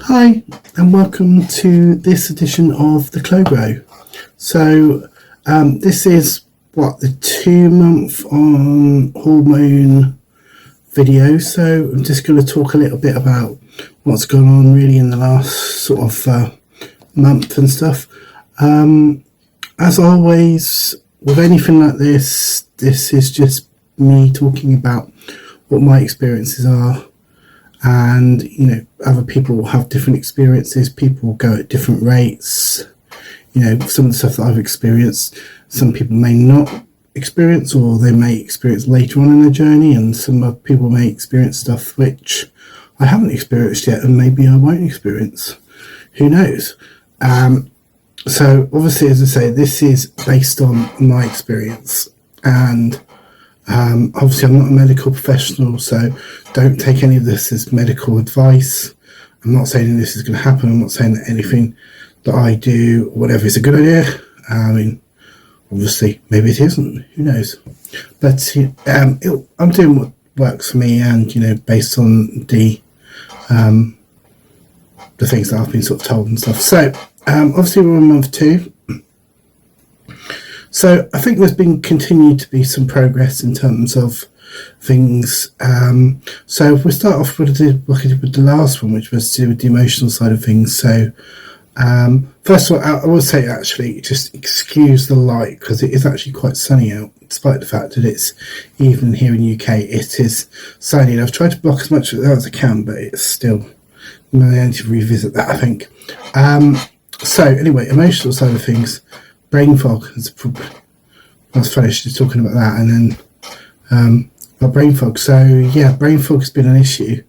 Hi, and welcome to this edition of the Chlo Grow. So, this is the 2-month on hormone video. So, I'm just going to talk a little bit about what's gone on really in the last sort of month and stuff. As always, with anything like this is just me talking about what my experiences are. And, other people will have different experiences. People will go at different rates. Some of the stuff that I've experienced, some people may not experience, or they may experience later on in their journey. And some people may experience stuff which I haven't experienced yet, and maybe I won't experience. Who knows? So obviously, as I say, this is based on my experience. And obviously I'm not a medical professional, so don't take any of this as medical advice. I'm not saying this is going to happen. I'm not saying that anything that I do, whatever, is a good idea. I mean, obviously, maybe it isn't. Who knows? But I'm doing what works for me, and based on the things that I've been sort of told and stuff. So obviously we're on month 2. So I think there's been continued to be some progress in terms of things. So if we start off with the last one, which was to do with the emotional side of things. So first of all, I will say actually just excuse the light, because it is actually quite sunny out, despite the fact that it's evening here in the UK. It is sunny, and I've tried to block as much of that as I can, but it's still, I need to revisit that, I think. So anyway, emotional side of things. Brain fog. I was finished just talking about that, and then about brain fog. So yeah, brain fog has been an issue.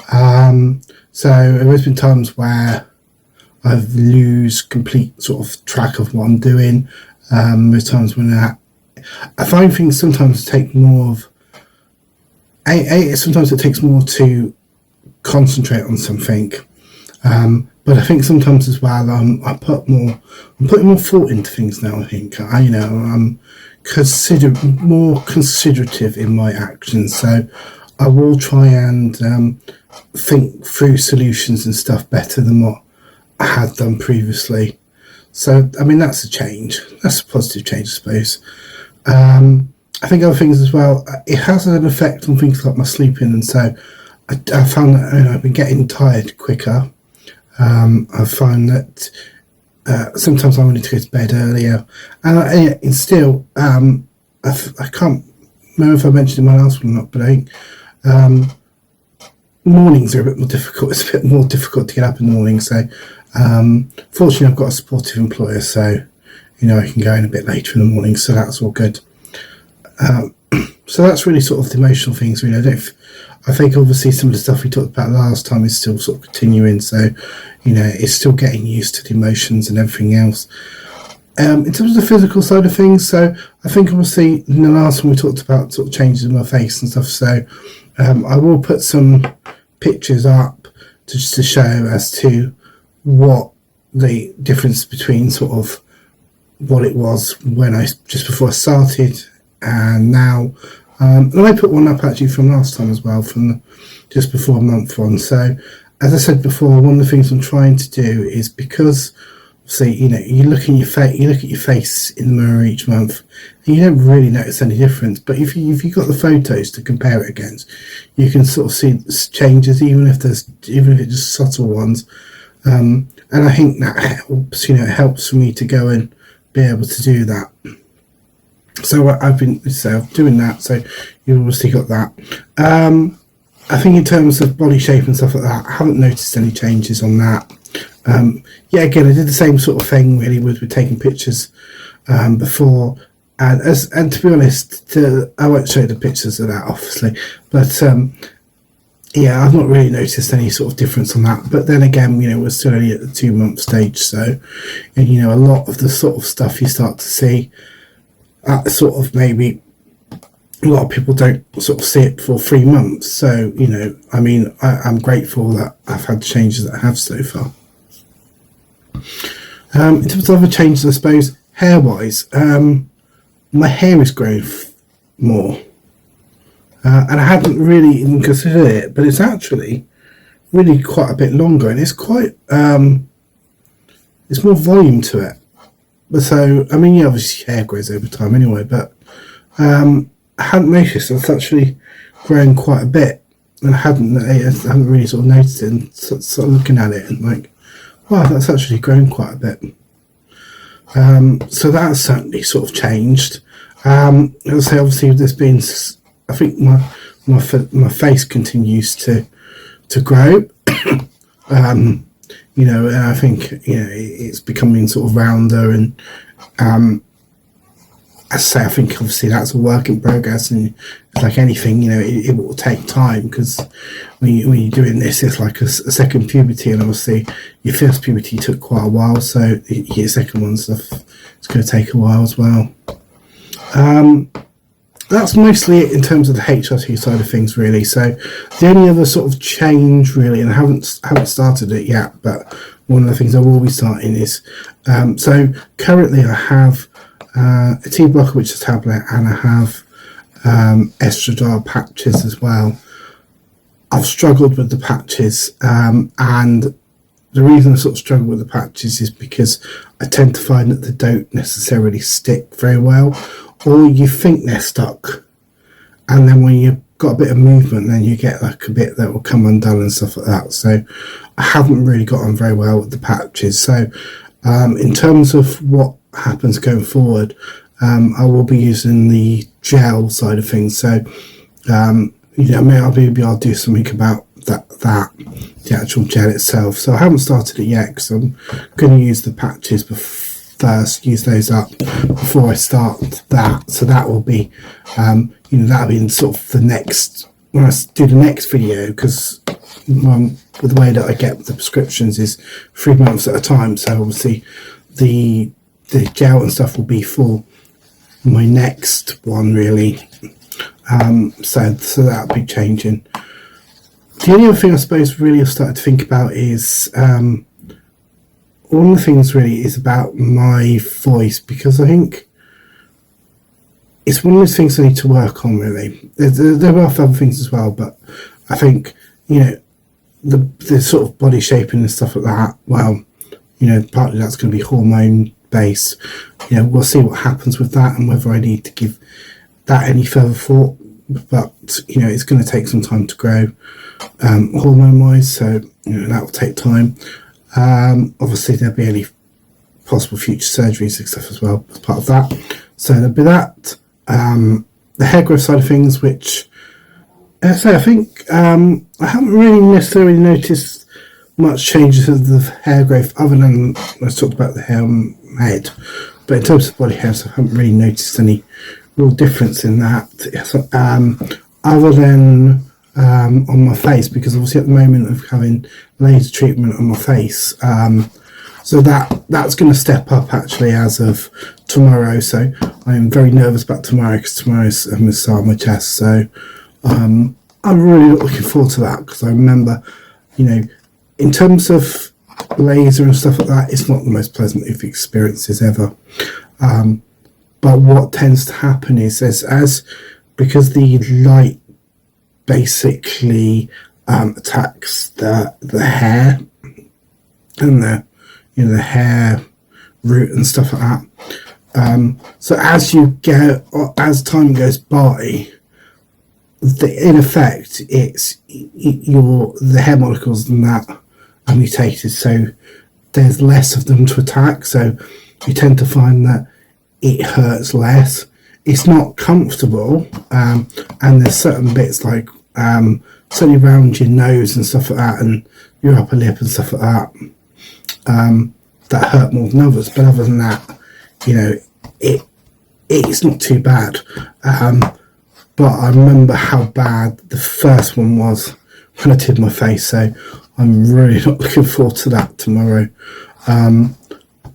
So there has been times where I lose complete sort of track of what I'm doing. There's times when I find things sometimes take more of. Sometimes it takes more to concentrate on something. But I think sometimes as well, I'm putting more thought into things now. I think I'm more considerative in my actions. So I will try and think through solutions and stuff better than what I had done previously. So I mean, that's a change. That's a positive change, I suppose. I think other things as well. It has an effect on things like my sleeping, and so I found that I've been getting tired quicker. I find that sometimes I wanted to go to bed earlier, and still I can't remember if I mentioned in my last one or not, but I think mornings are a bit more difficult. It's a bit more difficult to get up in the morning. So fortunately I've got a supportive employer, so I can go in a bit later in the morning, so that's all good. So that's really sort of the emotional things, really. I think obviously some of the stuff we talked about last time is still sort of continuing, so it's still getting used to the emotions and everything else. In terms of the physical side of things, so I think obviously in the last one we talked about sort of changes in my face and stuff, so I will put some pictures up just to show as to what the difference between sort of what it was when just before I started and now. And I put one up actually from last time as well, from just before month 1. So as I said before, one of the things I'm trying to do is, because you look at your face in the mirror each month and you don't really notice any difference, but if you've got the photos to compare it against, you can sort of see changes, even if it's just subtle ones. And I think that helps. It helps for me to go and be able to do that. So I've been doing that, so you've obviously got that. I think in terms of body shape and stuff like that, I haven't noticed any changes on that. Again, I did the same sort of thing really with taking pictures before, and to be honest, I won't show the pictures of that obviously, but I've not really noticed any sort of difference on that. But then again, we're still only at the 2-month stage, so a lot of the sort of stuff you start to see. Sort of maybe a lot of people don't sort of see it for 3 months. So, I'm grateful that I've had the changes that I have so far. In terms of other changes, I suppose, hair-wise, my hair is growing more. And I hadn't really even considered it, but it's actually really quite a bit longer, and it's quite it's more volume to it. But so I mean, yeah, obviously hair grows over time anyway, but I hadn't noticed it's actually grown quite a bit, and I hadn't really sort of noticed it, and sort of looking at it and like, wow, that's actually grown quite a bit. So that's certainly sort of changed. As I say, obviously there's been, I think my face continues to grow. You know, and I think, you know, it's becoming sort of rounder, and as I say, I think obviously that's a work in progress, and it's like anything, you know, it will take time, because when you're doing this, it's like a second puberty, and obviously your first puberty took quite a while, so your second one stuff, it's going to take a while as well. That's mostly it in terms of the HRT side of things, really. So the only other sort of change, really, and I haven't started it yet, but one of the things I will be starting is, so currently I have a T blocker, which is a tablet, and I have estradiol patches as well. I've struggled with the patches, and the reason I sort of struggle with the patches is because I tend to find that they don't necessarily stick very well, or you think they're stuck, and then when you've got a bit of movement, then you get like a bit that will come undone and stuff like that. So I haven't really got on very well with the patches. So in terms of what happens going forward, I will be using the gel side of things. So you know, maybe I'll do something about that the actual gel itself. So I haven't started it yet, because I'm going to use the patches first, use those up before I start that. So that will be you know, that'll be sort of the next, when I do the next video, because the way that I get the prescriptions is 3 months at a time. So obviously the gel and stuff will be for my next one, really. So that'll be changing. The only other thing I suppose really I've started to think about is one of the things really is about my voice, because I think it's one of those things I need to work on, really. There are other things as well, but I think, you know, the sort of body shaping and stuff like that, well, you know, partly that's going to be hormone based. You know, we'll see what happens with that, and whether I need to give that any further thought. But, you know, it's going to take some time to grow hormone wise, so, you know, that will take time. Obviously there'll be any possible future surgeries and stuff as well as part of that. So there'll be that. The hair growth side of things, which, as I say, I think I haven't really necessarily noticed much changes of the hair growth, other than I talked about the hair on my head. But in terms of body hair, so I haven't really noticed any real difference in that, other than on my face, because obviously at the moment of having laser treatment on my face, so that's going to step up actually as of tomorrow. So I'm very nervous about tomorrow, because tomorrow's I'm going to start my test. So I'm really looking forward to that, because I remember, you know, in terms of laser and stuff like that, it's not the most pleasant of experiences ever. But what tends to happen is, as because the light basically attacks the hair and the hair root and stuff like that. So as time goes by, in effect, it's the hair molecules and that are mutated, so there's less of them to attack. So you tend to find that it hurts less. It's not comfortable, and there's certain bits like certainly around your nose and stuff like that, and your upper lip and stuff like that, that hurt more than others. But other than that, you know, it's not too bad. But I remember how bad the first one was when I did my face, so I'm really not looking forward to that tomorrow.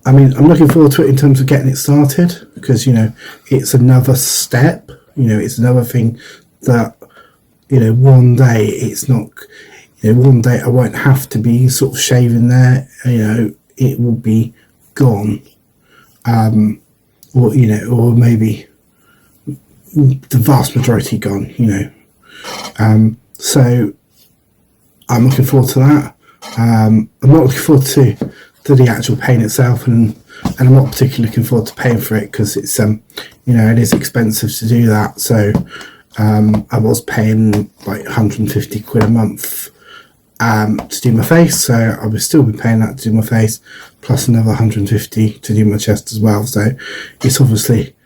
I mean, I'm looking forward to it in terms of getting it started, because, you know, it's another step. You know, it's another thing that, you know, one day it's not, you know, one day I won't have to be sort of shaving there. You know, it will be gone, or, you know, or maybe the vast majority gone, you know. So I'm looking forward to that. I'm not looking forward to the actual pain itself, and I'm not particularly looking forward to paying for it, because it's it is expensive to do that. So I was paying like 150 quid a month to do my face, so I would still be paying that to do my face, plus another 150 to do my chest as well. So it's obviously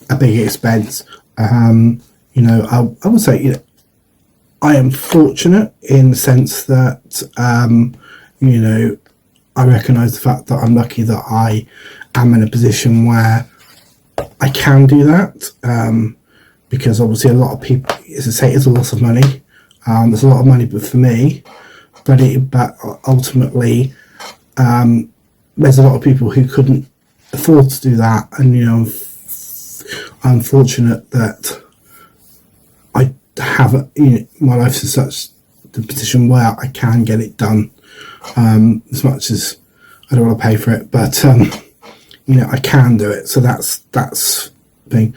a big expense. I would say, I am fortunate in the sense that, I recognise the fact that I'm lucky that I am in a position where I can do that, because obviously a lot of people, as I say, it's a lot of money. There's a lot of money, but for me, but ultimately, there's a lot of people who couldn't afford to do that, and I'm fortunate that I have my life's in such the position where I can get it done. As much as I don't want to pay for it, but I can do it. So that's the thing.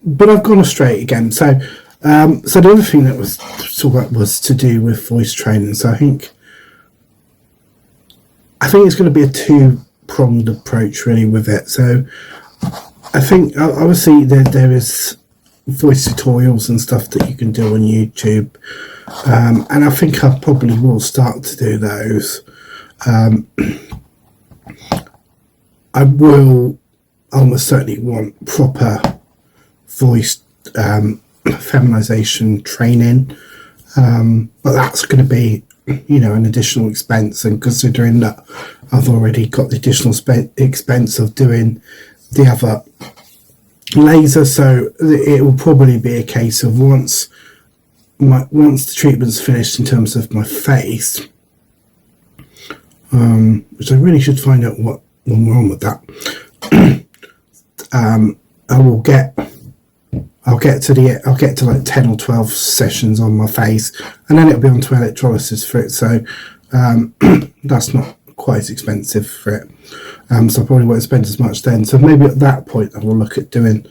But I've gone astray again. So the other thing that was to do with voice training. So I think it's going to be a two-pronged approach really with it. So I think obviously there is voice tutorials and stuff that you can do on YouTube, and I think I probably will start to do those. I will almost certainly want proper voice feminization training, but that's going to be an additional expense, and considering that I've already got the additional expense of doing the other laser, so it will probably be a case of once the treatment's finished in terms of my face, which I really should find out what went wrong with that. I'll get to like 10 or 12 sessions on my face, and then it'll be onto electrolysis for it. So that's not quite as expensive for it. So I probably won't spend as much then. So maybe at that point I will look at doing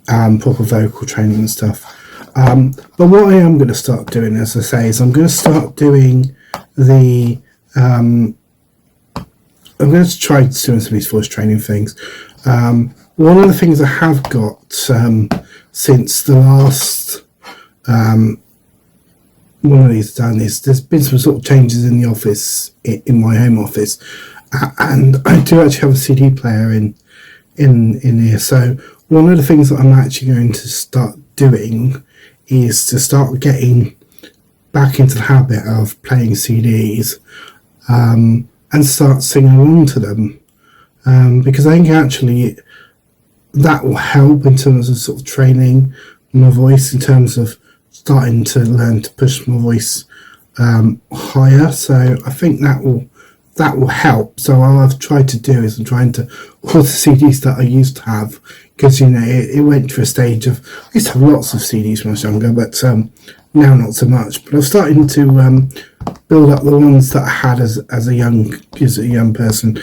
proper vocal training and stuff. But what I am going to start doing, as I say, is I'm going to start doing I'm going to try doing some of these voice training things. One of the things I have got since the last one of these done is there's been some sort of changes in the office, in my home office, and I do actually have a CD player in here. So one of the things that I'm actually going to start doing is to start getting back into the habit of playing CDs, and start singing along to them, because I think actually that will help in terms of sort of training my voice, in terms of starting to learn to push my voice higher. So I think that will help. So what I've tried to do is I'm trying to, all the CDs that I used to have, because it went through a stage of, I used to have lots of CDs when I was younger, but now not so much. But I'm starting to build up the ones that I had as a young person.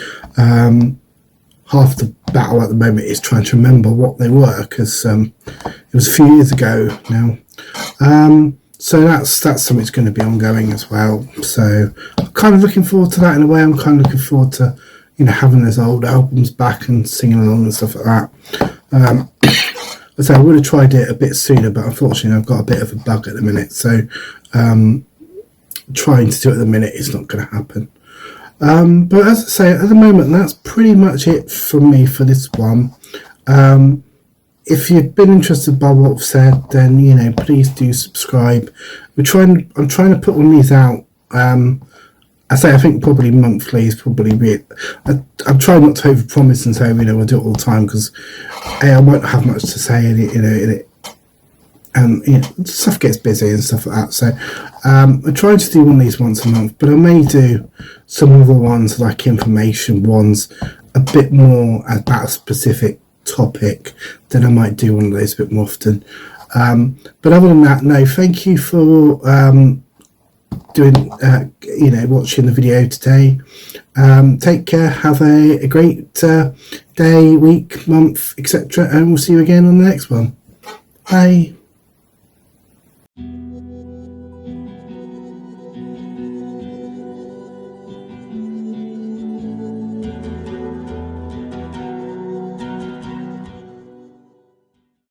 Half the battle at the moment is trying to remember what they were, because it was a few years ago now. So that's something that's going to be ongoing as well. So I'm kind of looking forward to that in a way. I'm kind of looking forward to having those old albums back and singing along and stuff like that. So I would have tried it a bit sooner, but unfortunately I've got a bit of a bug at the minute. So trying to do it at the minute is not going to happen. But as I say, at the moment, that's pretty much it from me for this one. If you've been interested by what I've said, then please do subscribe. I'm trying to put one of these out. I think probably monthly is probably it. I'm trying not to overpromise and say we'll do it all the time, because I won't have much to say in it. And stuff gets busy and stuff like that. So I'm trying to do one of these once a month, but I may do some other ones, like information ones, a bit more about a specific topic. Then I might do one of those a bit more often. But other than that, no, thank you for watching the video today. Take care, have a great day, week, month, etc., and we'll see you again on the next one. Bye.